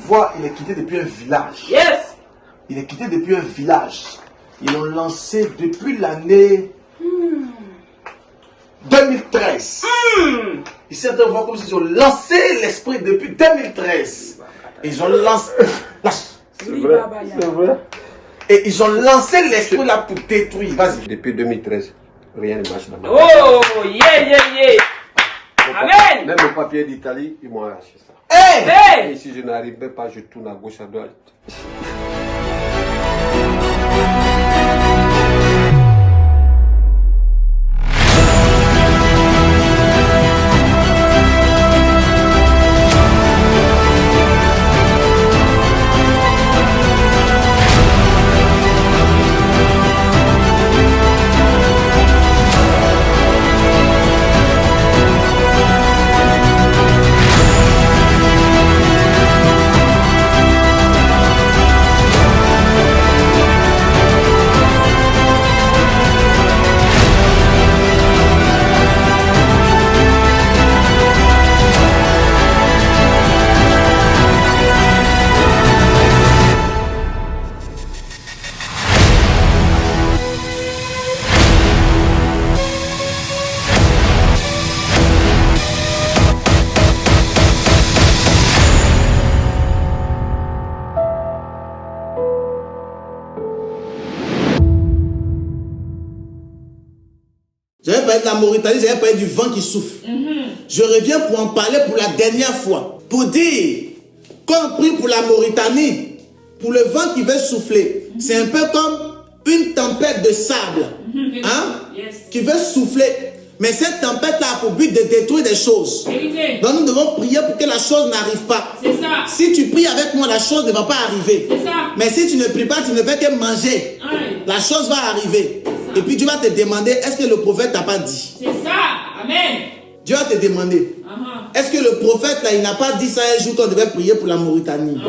vois, il est quitté depuis un village. Yes. Il est quitté depuis un village. Ils l'ont lancé depuis l'année 2013. Ici, on voit comme s'ils ont lancé l'esprit depuis 2013. Ils ont lancé... C'est vrai, c'est vrai. Et ils ont lancé l'esprit là pour détruire. Vas-y. Depuis 2013, rien ne marche dans ma vie. Oh, yeah. Amen. Même le papier d'Italie, ils m'ont arraché ça. Hey! Et si je n'arrive même pas, je tourne à gauche, à droite. J'avais parlé de la Mauritanie, j'avais parlé du vent qui souffle. Je reviens pour en parler pour la dernière fois. Pour dire, quand on prie pour la Mauritanie, pour le vent qui veut souffler, c'est un peu comme une tempête de sable qui veut souffler. Mais cette tempête-là a pour but de détruire des choses. Donc nous devons prier pour que la chose n'arrive pas. Si tu pries avec moi, la chose ne va pas arriver. Mais si tu ne pries pas, tu ne fais que manger. La chose va arriver. Et puis Dieu va te demander, est-ce que le prophète t'a pas dit? C'est ça. Amen. Dieu va te demander, est-ce que le prophète là, il n'a pas dit ça un jour qu'on devait prier pour la Mauritanie?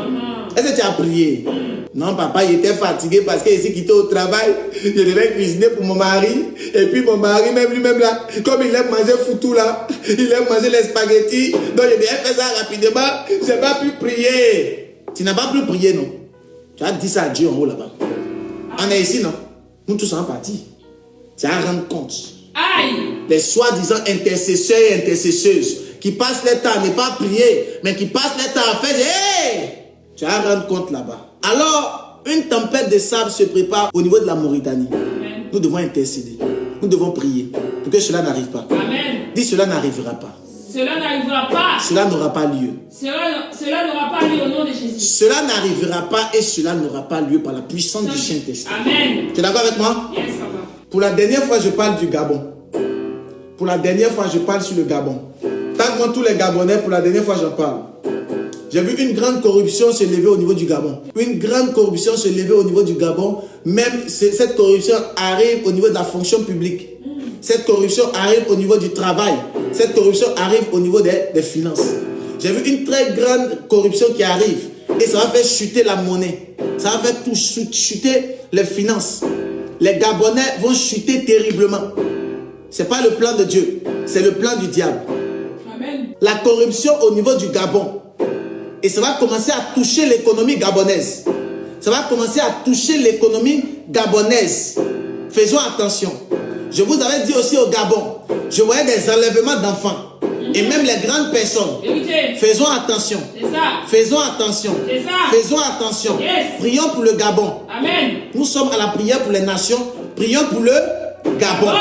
Est-ce que tu as prié? Non, papa, il était fatigué parce qu'il s'est quitté au travail. Je devais cuisiner pour mon mari. Et puis mon mari, même lui-même là, comme il aime manger foutu là, il aime manger les spaghettis. Donc je devais faire ça rapidement. Je n'ai pas pu prier. Tu n'as pas pu prier, non? Tu as dit ça à Dieu en haut là-bas. On est ici, non? Nous tous sommes partis. Tu as rendre compte. Aïe. Les soi-disant intercesseurs et intercesseuses qui passent leur temps à ne pas prier, mais qui passent leur temps à faire, hey! Tu vas rendre compte là-bas. Alors, une tempête de sable se prépare au niveau de la Mauritanie. Amen. Nous devons intercéder. Nous devons prier pour que cela n'arrive pas. Amen. Dis, cela n'arrivera pas. Cela n'arrivera pas. Cela n'aura pas lieu. Cela n'aura pas lieu au nom de Jésus. Cela n'arrivera pas et cela n'aura pas lieu par la puissance du Saint-Esprit. Amen. Tu es d'accord avec moi? Yes, papa. Pour la dernière fois, je parle du Gabon. Pour la dernière fois, je parle sur le Gabon. Tente-moi tous les Gabonais, pour la dernière fois, j'en parle. J'ai vu une grande corruption se lever au niveau du Gabon. Une grande corruption se lever au niveau du Gabon. Même cette corruption arrive au niveau de la fonction publique. Cette corruption arrive au niveau du travail. Cette corruption arrive au niveau des finances. J'ai vu une très grande corruption qui arrive. Et ça va faire chuter la monnaie. Ça va faire tout chuter les finances. Les Gabonais vont chuter terriblement. Ce n'est pas le plan de Dieu. C'est le plan du diable. Amen. La corruption au niveau du Gabon. Et ça va commencer à toucher l'économie gabonaise. Ça va commencer à toucher l'économie gabonaise. Faisons attention. Je vous avais dit aussi au Gabon, je voyais des enlèvements d'enfants. Et même les grandes personnes. Faisons attention. Faisons attention. Faisons attention. Yes. Prions pour le Gabon. Amen. Nous sommes à la prière pour les nations. Prions pour le Gabon.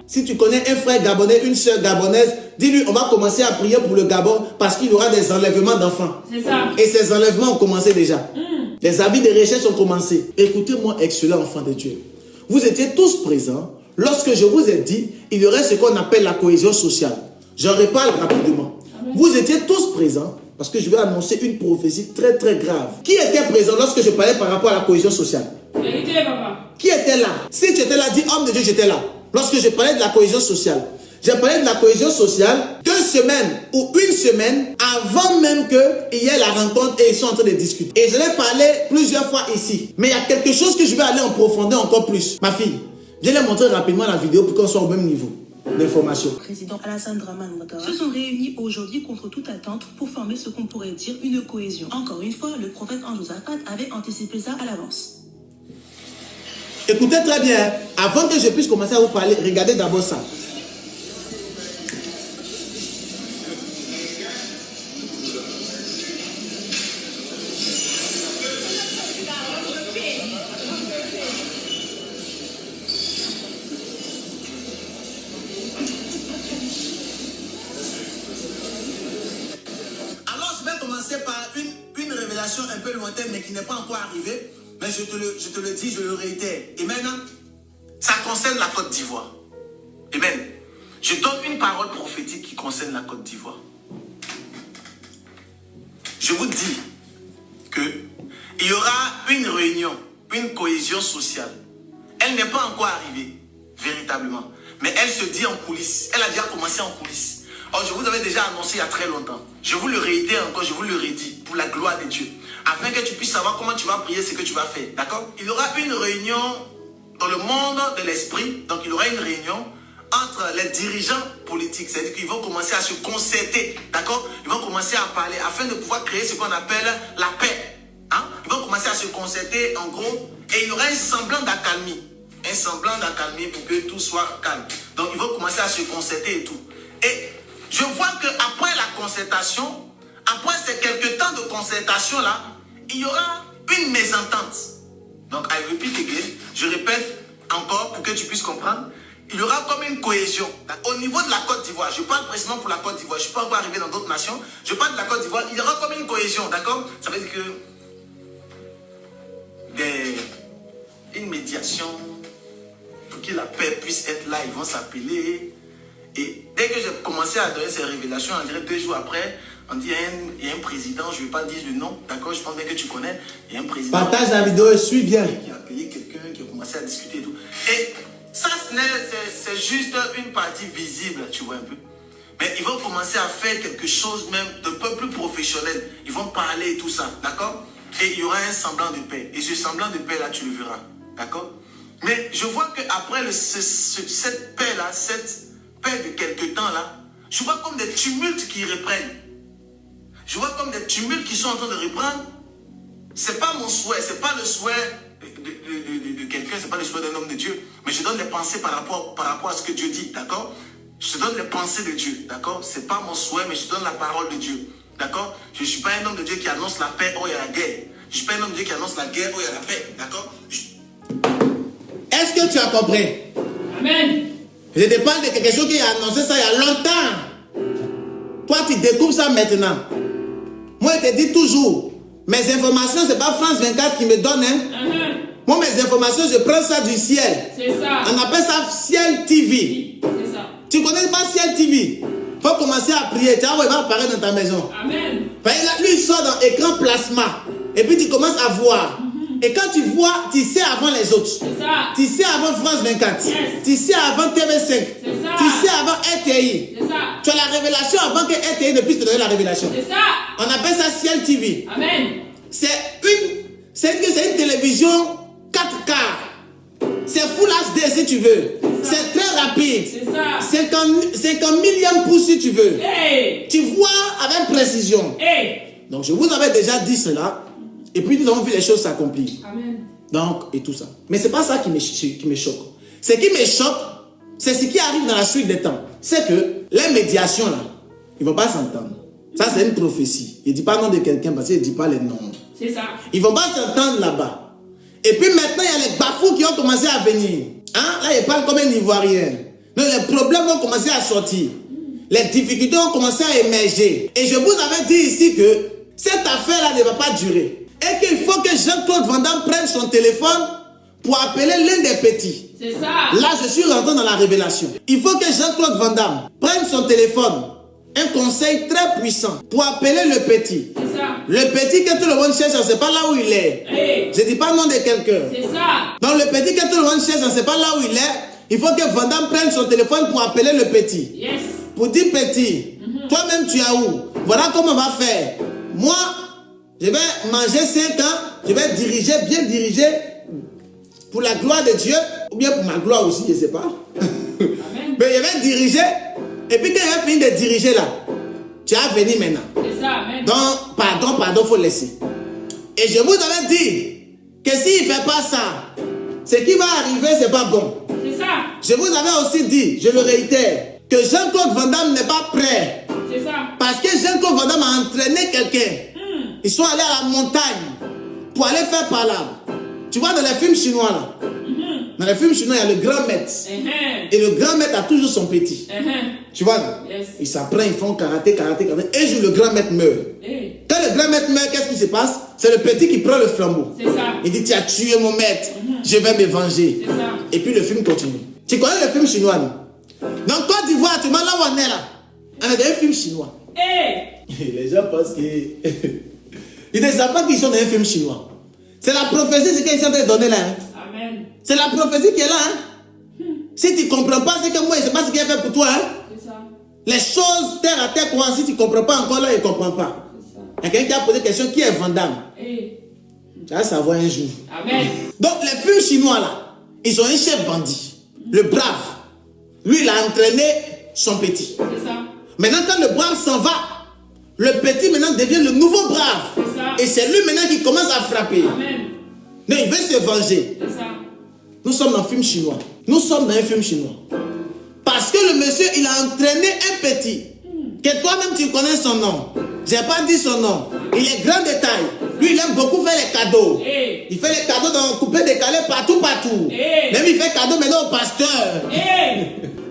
Si tu connais un frère gabonais, une soeur gabonaise, dis-lui, on va commencer à prier pour le Gabon parce qu'il y aura des enlèvements d'enfants. C'est ça. Et ces enlèvements ont commencé déjà. Les avis de recherche ont commencé. Écoutez-moi, excellent enfant de Dieu. Vous étiez tous présents lorsque je vous ai dit, il y aurait ce qu'on appelle la cohésion sociale. J'en reparle rapidement. Amen. Vous étiez tous présents parce que je vais annoncer une prophétie très très grave. Qui était présent lorsque je parlais par rapport à la cohésion sociale? Vérité, papa. Qui était là? Si tu étais là, dis homme de Dieu, j'étais là. Lorsque je parlais de la cohésion sociale, j'ai parlé de la cohésion sociale 2 semaines ou 1 semaine avant même qu'il y ait la rencontre et ils sont en train de discuter. Et je l'ai parlé plusieurs fois ici. Mais il y a quelque chose que je vais aller en profondeur encore plus. Ma fille, viens les montrer rapidement la vidéo pour qu'on soit au même niveau. d'information. Président Alassane Dramane Ouattara se sont réunis aujourd'hui contre toute attente pour former ce qu'on pourrait dire une cohésion. Encore une fois, le prophète Anjou-Zafat avait anticipé ça à l'avance. Écoutez très bien, avant que je puisse commencer à vous parler, regardez d'abord ça. Alors, je vais commencer par une révélation un peu lointaine, mais qui n'est pas encore arrivée. Mais je te le dis, je le réitère. Amen. Ça concerne la Côte d'Ivoire. Amen. Je donne une parole prophétique qui concerne la Côte d'Ivoire. Je vous dis qu'il y aura une réunion, une cohésion sociale. Elle n'est pas encore arrivée, véritablement. Mais elle se dit en coulisses. Elle a déjà commencé en coulisses. Or, je vous avais déjà annoncé il y a très longtemps. Je vous le réitère encore, je vous le redis, pour la gloire de Dieu. Afin que tu puisses savoir comment tu vas prier, ce que tu vas faire. D'accord? Il y aura une réunion dans le monde de l'esprit. Donc, il y aura une réunion entre les dirigeants politiques. C'est-à-dire qu'ils vont commencer à se concerter. D'accord? Ils vont commencer à parler afin de pouvoir créer ce qu'on appelle la paix. Hein? Ils vont commencer à se concerter, en gros. Et il y aura un semblant d'accalmie. Un semblant d'accalmie pour que tout soit calme. Donc, ils vont commencer à se concerter et tout. Et je vois qu'après la concertation, après ces quelques temps de concertation là, il y aura une mésentente. Donc, I repeat again, je répète encore pour que tu puisses comprendre. Il y aura comme une cohésion. Au niveau de la Côte d'Ivoire, je parle précisément pour la Côte d'Ivoire, je ne suis pas encore arrivé dans d'autres nations, je parle de la Côte d'Ivoire, il y aura comme une cohésion, d'accord? Ça veut dire que une médiation, pour que la paix puisse être là, ils vont s'appeler. Et dès que j'ai commencé à donner ces révélations, on dirait 2 jours après, on dit il y a un président, je ne vais pas dire le nom, d'accord, je pense bien que tu connais, il y a un président. Partage la vidéo et suis bien. Qui a appelé quelqu'un, qui a commencé à discuter et tout. Et ça, c'est juste une partie visible, tu vois un peu. Mais ils vont commencer à faire quelque chose même de peu plus professionnel. Ils vont parler et tout ça, d'accord? Et il y aura un semblant de paix. Et ce semblant de paix là, tu le verras, d'accord? Mais je vois qu'après cette paix-là, cette paix de quelque temps là, je vois comme des tumultes qui reprennent. Je vois comme des tumultes qui sont en train de reprendre. C'est pas mon souhait, c'est pas le souhait de quelqu'un, c'est pas le souhait d'un homme de Dieu. Mais je donne des pensées par rapport à ce que Dieu dit, d'accord? Je donne les pensées de Dieu, d'accord? C'est pas mon souhait, mais je donne la parole de Dieu, d'accord? Je ne suis pas un homme de Dieu qui annonce la paix où il y a la guerre. Je ne suis pas un homme de Dieu qui annonce la guerre où il y a la paix, d'accord? Est-ce que tu as compris? Amen. Je te parle de quelque chose qui a annoncé ça il y a longtemps. Toi, tu découvres ça maintenant. Moi, je te dis toujours, mes informations, ce n'est pas France 24 qui me donne. Hein? Moi, mes informations, je prends ça du ciel. C'est ça. On appelle ça Ciel TV. C'est ça. Tu connais pas Ciel TV? Il faut commencer à prier. Tu vois, il va apparaître dans ta maison. Amen. Lui, il sort dans l'écran plasma. Et puis, tu commences à voir. Et quand tu vois, tu sais avant les autres. C'est ça. Tu sais avant France 24. Yes. Tu sais avant TV5. C'est ça. Tu sais avant RTI. C'est ça. Tu as la révélation avant que RTI ne puisse te donner la révélation. C'est ça. On appelle ça Ciel TV. Amen. C'est une télévision 4K. C'est Full HD si tu veux. C'est très rapide. C'est ça. 50 millième pouces si tu veux. Hey. Tu vois avec précision. Hey. Donc je vous avais déjà dit cela. Et puis nous avons vu les choses s'accomplir. Amen. Donc, et tout ça. Mais ce n'est pas ça qui me choque. Ce qui me choque, c'est ce qui arrive dans la suite des temps. C'est que les médiations là, ils ne vont pas s'entendre. Ça, c'est une prophétie. Il ne dit pas le nom de quelqu'un parce qu'il ne dit pas les noms. C'est ça. Ils ne vont pas s'entendre là-bas. Et puis maintenant, il y a les bafous qui ont commencé à venir. Hein? Là, ils parlent comme un Ivoirien. Donc, les problèmes ont commencé à sortir. Les difficultés ont commencé à émerger. Et je vous avais dit ici que cette affaire-là ne va pas durer. Et qu'il faut que Jean-Claude Van Damme prenne son téléphone pour appeler l'un des petits. C'est ça. Là, je suis rentré dans la révélation. Il faut que Jean-Claude Van Damme prenne son téléphone. Un conseil très puissant pour appeler le petit. C'est ça. Le petit que tout le monde cherche, on ne sait pas là où il est. Hey. Je ne dis pas le nom de quelqu'un. C'est ça. Donc le petit que tout le monde cherche, on ne sait pas là où il est. Il faut que Van Damme prenne son téléphone pour appeler le petit. Yes. Pour dire petit, toi-même tu es où? Voilà comment on va faire. Moi, je vais manger 5 ans, je vais diriger, bien diriger pour la gloire de Dieu, ou bien pour ma gloire aussi, je ne sais pas. Amen. Mais je vais diriger. Et puis quand il va finir de diriger là, tu vas venir maintenant. C'est ça, amen. Donc, pardon, faut laisser. Et je vous avais dit que s'il ne fait pas ça, ce qui va arriver, c'est pas bon. C'est ça. Je vous avais aussi dit, je le réitère, que Jean-Claude Van Damme n'est pas prêt. C'est ça. Parce que Jean-Claude Van Damme a entraîné quelqu'un. Ils sont allés à la montagne pour aller faire par là. Tu vois, dans les films chinois là, dans les films chinois, il y a le grand maître. Et le grand maître a toujours son petit. Tu vois, Yes. ils s'apprennent, ils font karaté. Et le grand maître meurt. Quand le grand maître meurt, qu'est-ce qui se passe? C'est le petit qui prend le flambeau. C'est ça. Il dit, tu as tué mon maître, je vais me venger. C'est ça. Et puis le film continue. Tu connais le film chinois, non? Dans Côte d'Ivoire, tu vois là où on est là. On a des films chinois. Les gens pensent que... Ils ne savent pas qu'ils sont dans un film chinois. C'est la prophétie, c'est qu'ils sont en train de donner là. Hein. Amen. C'est la prophétie qui est là. Hein. Si tu ne comprends pas, c'est que moi, je ne sais pas ce qu'il a fait pour toi. Hein. C'est ça. Les choses terre à terre, quoi, si tu ne comprends pas encore là, il ne comprend pas. Il y a quelqu'un qui a posé une question, qui est Van Damme? Tu vas savoir un jour. Amen. Donc, les films chinois là, ils ont un chef bandit, le brave. Lui, il a entraîné son petit. C'est ça. Maintenant, quand le brave s'en va, le petit maintenant devient le nouveau brave. C'est ça. Et c'est lui maintenant qui commence à frapper. Amen. Mais il veut se venger. C'est ça. Nous sommes dans un film chinois. Nous sommes dans un film chinois. Parce que le monsieur, il a entraîné un petit. Que toi-même, tu connais son nom. Je n'ai pas dit son nom. Il est grand détail. Lui, il aime beaucoup faire les cadeaux. Il fait les cadeaux dans coupé décalé partout. Même il fait cadeau maintenant au pasteur.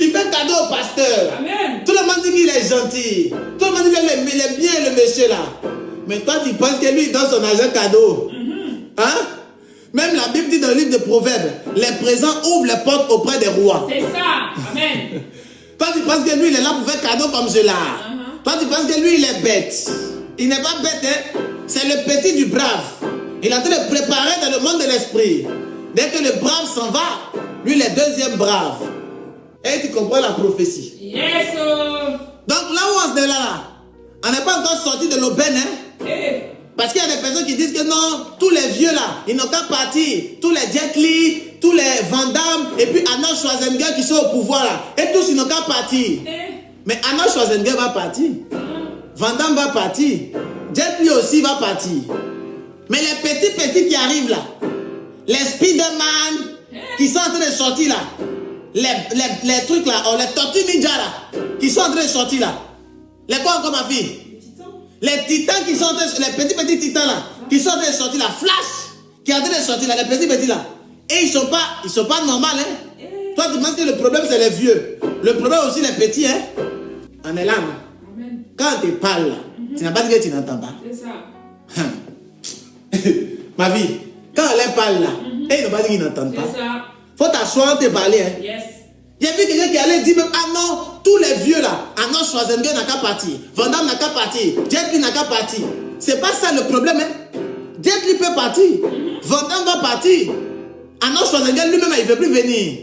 Il fait cadeau au pasteur. Amen. Tout le monde dit qu'il est gentil. Tout le monde dit qu'il est bien le monsieur là. Mais toi, tu penses que lui, il donne son argent cadeau. Hein? Même la Bible dit dans le livre de Proverbes, les présents ouvrent les portes auprès des rois. C'est ça. Amen. Toi, tu penses que lui, il est là pour faire cadeau comme cela. Toi, tu penses que lui, il est bête. Il n'est pas bête, hein? C'est le petit du brave. Il est en train de préparer dans le monde de l'esprit. Dès que le brave s'en va, lui, il est deuxième brave. Et tu comprends la prophétie. Yes. Donc là où on est là, on n'est pas encore sorti de l'aubaine, hein? Parce qu'il y a des personnes qui disent que non, tous les vieux là, ils n'ont qu'à partir. Tous les Jet Li, tous les Van Damme, et puis Arnold Schwarzenegger qui sont au pouvoir là. Et tous, ils n'ont qu'à partir. Mais Arnold Schwarzenegger va partir. Van Damme va partir. Jet Li aussi va partir. Mais les petits qui arrivent là, les Spider-Man qui sont en train de sortir là, les trucs là, oh, les Tortues Ninja là, qui sont en train de sortir là. Les quoi encore ma fille? Les titans qui sont en train de, les petits titans là, qui sont en train de sortir là, Flash, qui est en train de sortir là, les petits là. Et ils sont pas normaux, hein. Toi tu penses que le problème c'est les vieux. Le problème aussi les petits, hein. On est là, non? Quand tu parles là, tu n'as pas dit que tu n'entends pas. C'est ça. Ma vie, quand elle parle là, et ils n'ont pas dit qu'ils n'entendent pas. C'est ça. Faut t'asseoir et te parler, hein. Yes. Il y a vu quelqu'un qui allait dire même, ah non, tous les vieux là, Arnold Schwarzenegger n'a qu'à partir, Van Damme n'a qu'à partir, Jet Li n'a qu'à partir. C'est pas ça le problème, hein. Jet Li peut partir, Van Damme va partir, Arnold Schwarzenegger lui-même il ne veut plus venir.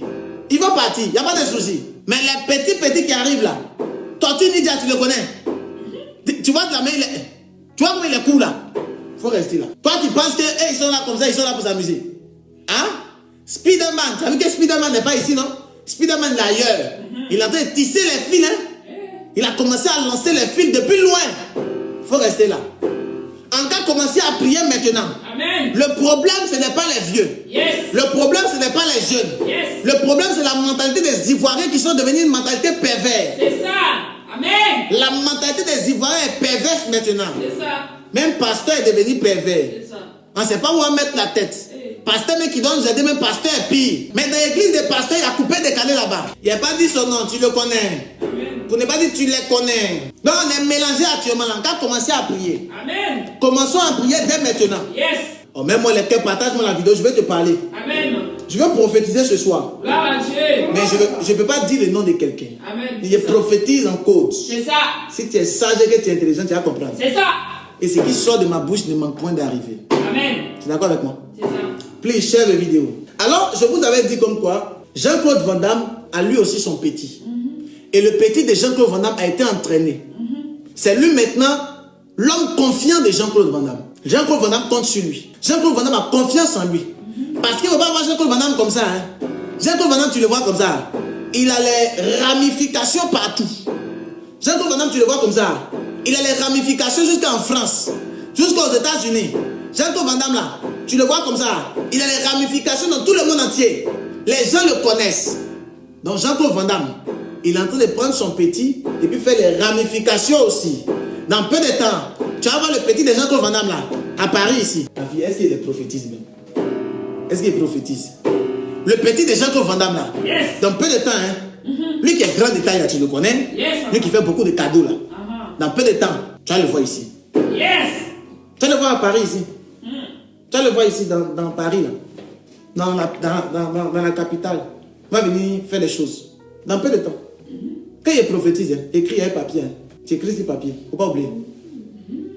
Il va partir, il n'y a pas de souci. Mais les petits qui arrivent là, Tortue Ninja, tu le connais. Tu vois de la main, tu vois comment il est cool là. Il faut rester là. Toi tu penses que ils sont là comme ça, ils sont là pour s'amuser. Hein? Spider-Man, tu as vu que Spider-Man n'est pas ici, non? Spider-Man est ailleurs. Il est en train de tisser les fils, hein? Il a commencé à lancer les fils depuis loin. Il faut rester là. On va commencer à prier maintenant. Amen. Le problème, ce n'est pas les vieux. Yes. Le problème, ce n'est pas les jeunes. Yes. Le problème, c'est la mentalité des Ivoiriens qui sont devenus une mentalité perverse. C'est ça. Amen. La mentalité des Ivoiriens est perverse maintenant. C'est ça. Même pasteur est devenu pervers. C'est ça. On ne sait pas où on mettre la tête. Pasteur, mais qui doit nous aider, même pasteur est pire. Mais dans l'église des pasteurs, il a coupé décalé là-bas. Il n'a pas dit son nom, tu le connais. Amen. Pour ne pas dire tu les connais. Donc on est mélangé actuellement là. On va commencer à prier. Amen. Commençons à prier dès maintenant. Yes. Oh, même moi, les cœurs, partage-moi la vidéo, je vais te parler. Amen. Je vais prophétiser ce soir. Gloire à Dieu. Mais je ne peux pas dire le nom de quelqu'un. Amen. Je prophétise en code. C'est ça. Si tu es sage et que tu es intelligent, tu vas comprendre. C'est ça. Et ce qui sort de ma bouche ne manque point d'arriver. Amen. Tu es d'accord avec moi? C'est ça. Please share la vidéo. Alors, je vous avais dit comme quoi, Jean-Claude Van Damme a lui aussi son petit. Et le petit de Jean-Claude Van Damme a été entraîné. C'est lui maintenant l'homme confiant de Jean-Claude Van Damme. Jean-Claude Van Damme compte sur lui. Jean-Claude Van Damme a confiance en lui. Parce qu'il ne faut pas voir Jean-Claude Van Damme comme ça. Hein. Jean-Claude Van Damme, tu le vois comme ça. il a les ramifications partout. Jean-Claude Van Damme, tu le vois comme ça. Il a les ramifications jusqu'en France, jusqu'aux États-Unis. Jean-Claude Van Damme là, tu le vois comme ça. Il a les ramifications dans tout le monde entier. Les gens le connaissent. Donc Jean-Claude Van Damme, il est en train de prendre son petit et puis faire les ramifications aussi. Dans peu de temps, tu vas voir le petit de Jean-Claude Van Damme là, à Paris ici. Ma fille, est-ce qu'il est prophétise même? Est-ce qu'il prophétise? Le petit de Jean-Claude Van Damme là, Yes. dans peu de temps, hein, lui qui est grand détail là, tu le connais? Yes. Lui qui fait beaucoup de cadeaux là. Dans peu de temps, tu vas le voir ici. Yes. Tu vas le voir à Paris ici. Tu vas le voir ici dans Paris là. Dans la capitale. Il va venir faire des choses. Dans peu de temps. Quand il prophétise, hein, écris un papier. Hein. Tu écris sur papier. Il ne faut pas oublier.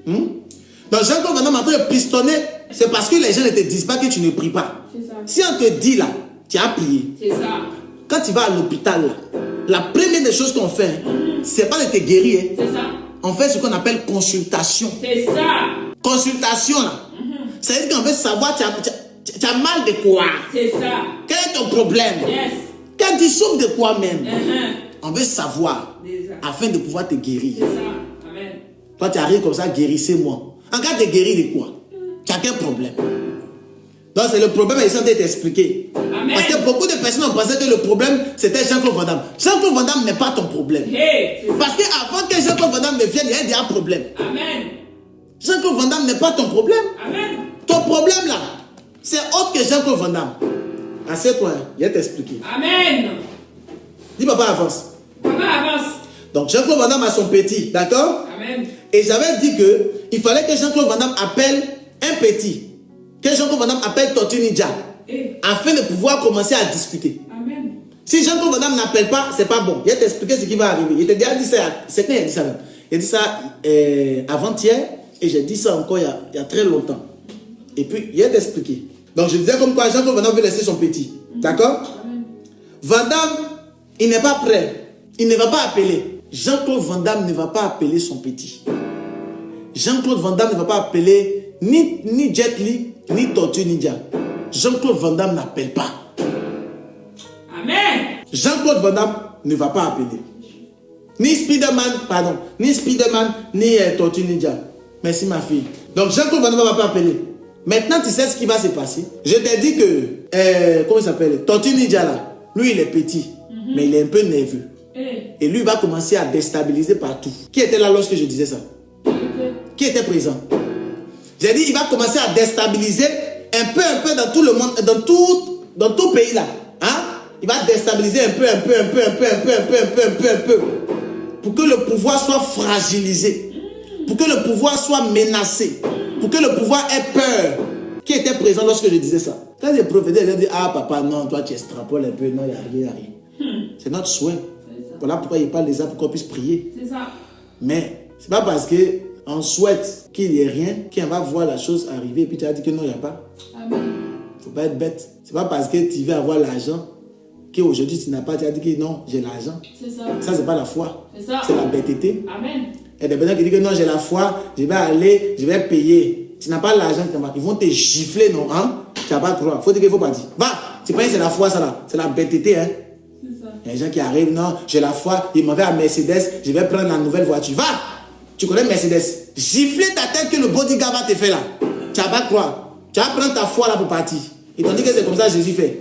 Donc Jean-Claude Van Damme en train de pistonner, c'est parce que les gens ne te disent pas que tu ne pries pas. Si on te dit là, tu as prié. C'est ça. Quand tu vas à l'hôpital là, la première des choses qu'on fait, c'est pas de te guérir. Hein. C'est ça. On fait ce qu'on appelle consultation. C'est ça. Consultation là. Ça veut dire qu'on veut savoir tu as mal de quoi. C'est ça. Quel est ton problème? Yes. Quand tu souffres de quoi même? Uh-huh. On veut savoir Déjà. afin de pouvoir te guérir. C'est ça. Amen. Toi tu arrives comme ça, guérissez-moi. En cas de guérir de quoi? Tu as quel problème? Donc c'est le problème ici on t'est expliqué. Amen. Parce que beaucoup de personnes ont pensé que le problème c'était Jean-Claude Van Damme. Jean-Claude Van Damme n'est pas ton problème. Hey. C'est ça. Parce qu'avant que Jean-Claude Van Damme ne vienne, il y a déjà un problème. Amen. Jean-Claude Van Damme n'est pas ton problème. Amen. Ton problème là, c'est autre que Jean-Claude Van Damme. Assieds-toi, il va t'expliquer. Amen. Dis papa avance. Papa avance. Donc Jean-Claude Van Damme a son petit, d'accord? Amen. Et j'avais dit que il fallait que Jean-Claude Van Damme appelle un petit. Que Jean-Claude Van Damme appelle Tortue Ninja. Afin de pouvoir commencer à discuter. Amen. Si Jean-Claude Van Damme n'appelle pas, c'est pas bon. Il va t'expliquer ce qui va arriver. Il t'a déjà dit ça, c'est quand il a dit ça même. Il a dit ça avant-hier et j'ai dit ça encore il y a très longtemps. Et puis il va t'expliquer. Donc je disais comme quoi Jean-Claude Van Damme veut laisser son petit. D'accord? Van Damme, il n'est pas prêt. Il ne va pas appeler. Jean-Claude Van Damme ne va pas appeler son petit. Jean-Claude Van Damme ne va pas appeler ni Jet Li, ni Tortue Ninja. Jean-Claude Van Damme n'appelle pas. Amen. Jean-Claude Van Damme ne va pas appeler. Ni Spider-Man, pardon. Ni Spider-Man, ni Tortue Ninja. Merci ma fille. Donc Jean-Claude Van Damme ne va pas appeler. Maintenant, tu sais ce qui va se passer. Je t'ai dit que, comment il s'appelle? Tortue Ninja là, lui il est petit, mais il est un peu nerveux. Et lui va commencer à déstabiliser partout. Qui était là lorsque je disais ça? Qui était présent? J'ai dit il va commencer à déstabiliser un peu dans tout le monde, dans tout pays là. Hein? Il va déstabiliser un peu. Pour que le pouvoir soit fragilisé. Pour que le pouvoir soit menacé. Pour que le pouvoir ait peur. Qui était présent lorsque je disais ça? Quand j'ai prophétisé, j'ai dit, ah papa, non, toi tu extrapoles un peu, non, il n'y a rien. C'est notre souhait. Voilà pourquoi il parle des arbres pour qu'on puisse prier. C'est ça. Mais c'est pas parce qu'on souhaite qu'il n'y ait rien qu'on va voir la chose arriver et puis tu as dit que non, il n'y a pas. Amen. Faut pas être bête. C'est pas parce que tu veux avoir l'argent qu'aujourd'hui tu n'as pas, tu as dit que non, j'ai l'argent. C'est ça. Ça, c'est pas la foi. C'est ça. C'est la bêteté. Amen. Il y a des personnes qui disent que non, j'ai la foi, je vais aller, je vais payer. Tu n'as pas l'argent, ils vont te gifler, non, hein? Tu n'as pas croire. Faut dire qu'il faut pas dire. Va, tu penses que c'est la foi, ça là. C'est la bêteté, hein? C'est ça. Il y a des gens qui arrivent, non, j'ai la foi, ils m'en vont à Mercedes, je vais prendre la nouvelle voiture. Va! Tu connais Mercedes. Gifler ta tête que le bodyguard va te faire là. Tu n'as pas croire. Tu vas prendre ta foi là pour partir. Ils t'ont dit que c'est comme ça que Jésus fait.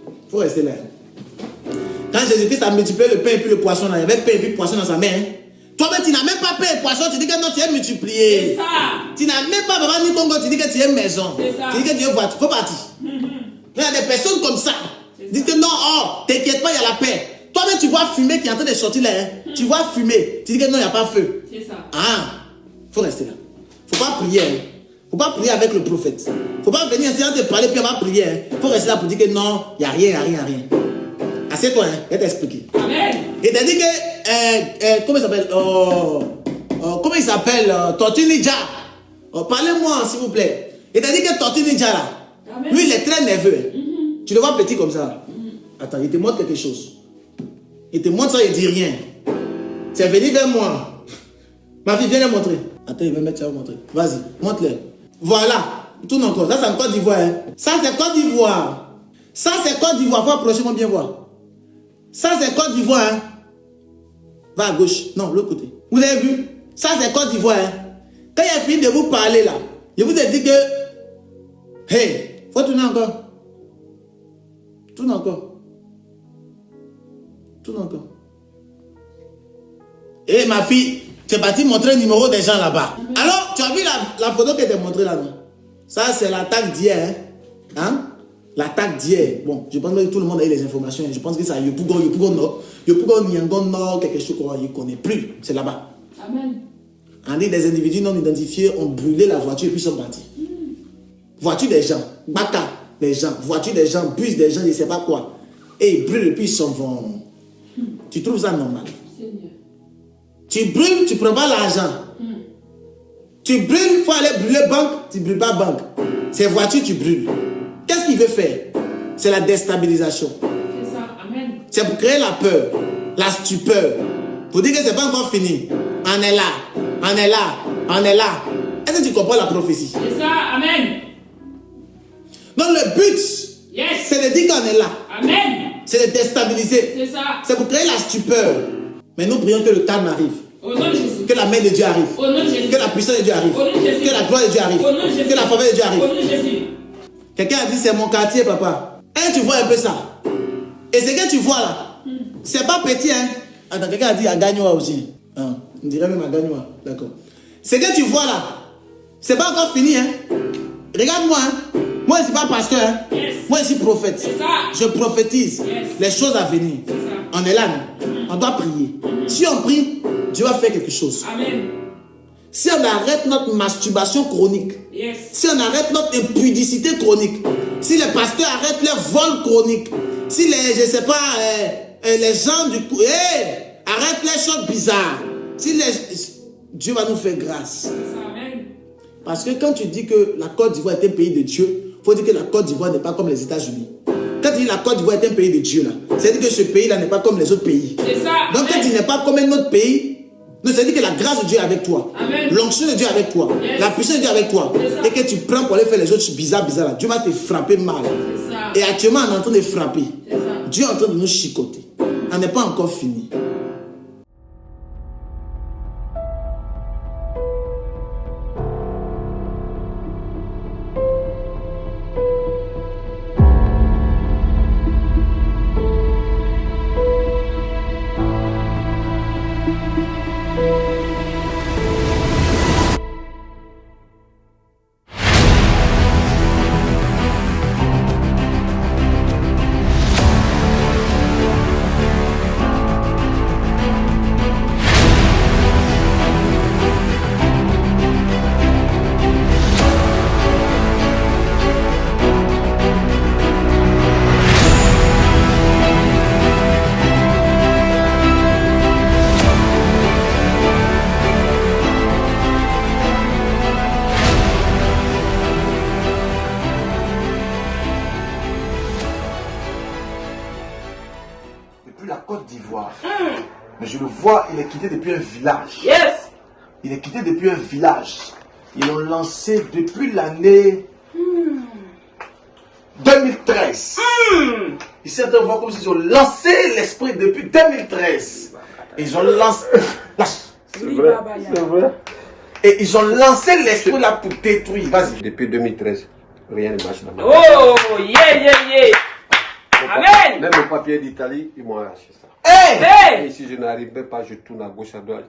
Il faut rester là. Quand Jésus-Christ a multiplié le pain et puis le poisson, là, il y avait pain et puis poisson dans sa main. Hein. Toi-même, tu n'as même pas pain et poisson, tu dis que non, tu es multiplié. C'est ça. Tu n'as même pas maman ni Congo, tu dis que tu es maison. C'est ça. Tu dis que tu es voiture. Il faut partir. Il y a des personnes comme ça. Dis que non, oh, t'inquiète pas, il y a la paix. Toi-même, tu vois fumer qui est en train de sortir là. Hein. Tu vois fumer. Tu dis que non, il n'y a pas feu. C'est ça. Ah, il faut rester là. Il ne faut pas prier. Hein. Il ne faut pas prier avec le prophète. Il ne faut pas venir essayer de parler puis on va prier. Il faut rester là pour dire que non, il n'y a rien, il n'y a rien. Assieds-toi, hein. Je vais t'expliquer. Amen. Et t'as dit que, comment il s'appelle comment il s'appelle Tortue Ninja. Parlez-moi, s'il vous plaît. Et t'as dit que Tortue Ninja là, Amen. lui il est très nerveux. Tu le vois petit comme ça. Attends, il te montre quelque chose. Il te montre ça, il dit rien. C'est venu vers moi. Ma fille, viens le montrer. Attends, il va mettre ça, il va montrer. Vas-y, montre-le. Voilà. Tourne encore. Ça, c'est en Côte d'Ivoire. Hein. Ça, c'est Côte d'Ivoire. Ça, c'est Côte d'Ivoire. Faut approcher, moi bien voir. Ça, c'est Côte d'Ivoire. Hein? Va à gauche. Non, l'autre côté. Vous avez vu? Ça, c'est Côte d'Ivoire. Hein? Quand il a fini de vous parler là, je vous ai dit que... Hey, faut tourner encore. Tourne encore. Tourne encore. Et ma fille, tu es parti montrer le numéro des gens là-bas. Alors, tu as vu la photo qu'elle t'a montrée là-bas? Ça, c'est l'attaque d'hier. Hein? L'attaque d'hier. Bon, je pense que tout le monde a eu les informations. Je pense que ça, Yopougon Nord, Nyangon Nord, quelque chose qu'on ne connaît plus. C'est là-bas. Amen. On dit des individus non identifiés ont brûlé la voiture et puis sont partis. Voiture des gens, baka des gens, voiture des gens, bus des gens, je ne sais pas quoi. Et ils brûlent et puis ils s'en vont. Tu trouves ça normal? Seigneur. Tu brûles, tu ne prends pas l'argent. Tu brûles, il faut aller brûler banque, tu ne brûles pas banque. C'est voiture, tu brûles. Qu'est-ce qu'il veut faire? C'est la déstabilisation. C'est ça. Amen. C'est pour créer la peur, la stupeur. Pour dire que ce n'est pas encore fini. On est là, on est là, on est là. Est-ce que tu comprends la prophétie? C'est ça. Amen. Donc le but, Yes. c'est de dire qu'on est là. Amen. C'est de déstabiliser. C'est ça. C'est pour créer la stupeur. Mais nous prions que le calme arrive. Au nom de Jésus. Que la main de Dieu arrive. Au nom de Jésus. Que la puissance de Dieu arrive. Au nom de Jésus. Que la gloire de Dieu arrive. Au nom de Jésus. Que la faveur de Dieu arrive. Au nom de Jésus. Quelqu'un a dit c'est mon quartier, papa. Et tu vois un peu ça. Et ce que tu vois là, c'est pas petit, hein. Attends, quelqu'un a dit à Gagnoa aussi. Ah, on dirait même à Gagnoa. D'accord. Ce que tu vois là, c'est pas encore fini, hein. Regarde-moi, hein. Moi, je ne suis pas pasteur, hein. Yes. Moi, je suis prophète. C'est ça. Je prophétise Yes. les choses à venir. C'est ça. On est là, nous. On doit prier. Si on prie, Dieu va faire quelque chose. Amen. Si on arrête notre masturbation chronique, Yes. si on arrête notre impudicité chronique, si les pasteurs arrêtent leur vol chronique, si les, je sais pas, les gens du coup, arrêtent les choses bizarres, si les, Dieu va nous faire grâce. C'est ça. Amen. Parce que quand tu dis que la Côte d'Ivoire est un pays de Dieu, il faut dire que la Côte d'Ivoire n'est pas comme les États-Unis. Quand tu dis la Côte d'Ivoire est un pays de Dieu, là, c'est-à-dire que ce pays-là n'est pas comme les autres pays. C'est ça. Donc quand Amen. il n'est pas comme un autre pays, c'est-à-dire que la grâce de Dieu est avec toi. Amen. L'onction de Dieu est avec toi. Yes. La puissance de Dieu est avec toi. C'est ça. Et que tu prends pour aller faire les autres bizarres là. Dieu va te frapper mal. C'est ça. Et actuellement, on est en train de frapper. C'est ça. Dieu est en train de nous chicoter. On n'est pas encore fini. Depuis la Côte d'Ivoire. Mais je le vois, il est quitté depuis un village. Yes. Il est quitté depuis un village. Ils l'ont lancé depuis l'année 2013. Ils sont en train de voir comme s'ils ont lancé l'esprit depuis 2013. Ils ont lancé... C'est vrai. C'est vrai. Et ils ont lancé l'esprit là pour détruire. Vas-y. Depuis 2013, rien ne marche dans ma vie. Oh, yeah, yeah, yeah. Amen. Même le papier d'Italie, ils m'ont arraché ça. Hey! Hey. Et si je n'arrivais pas, je tourne à gauche, à droite.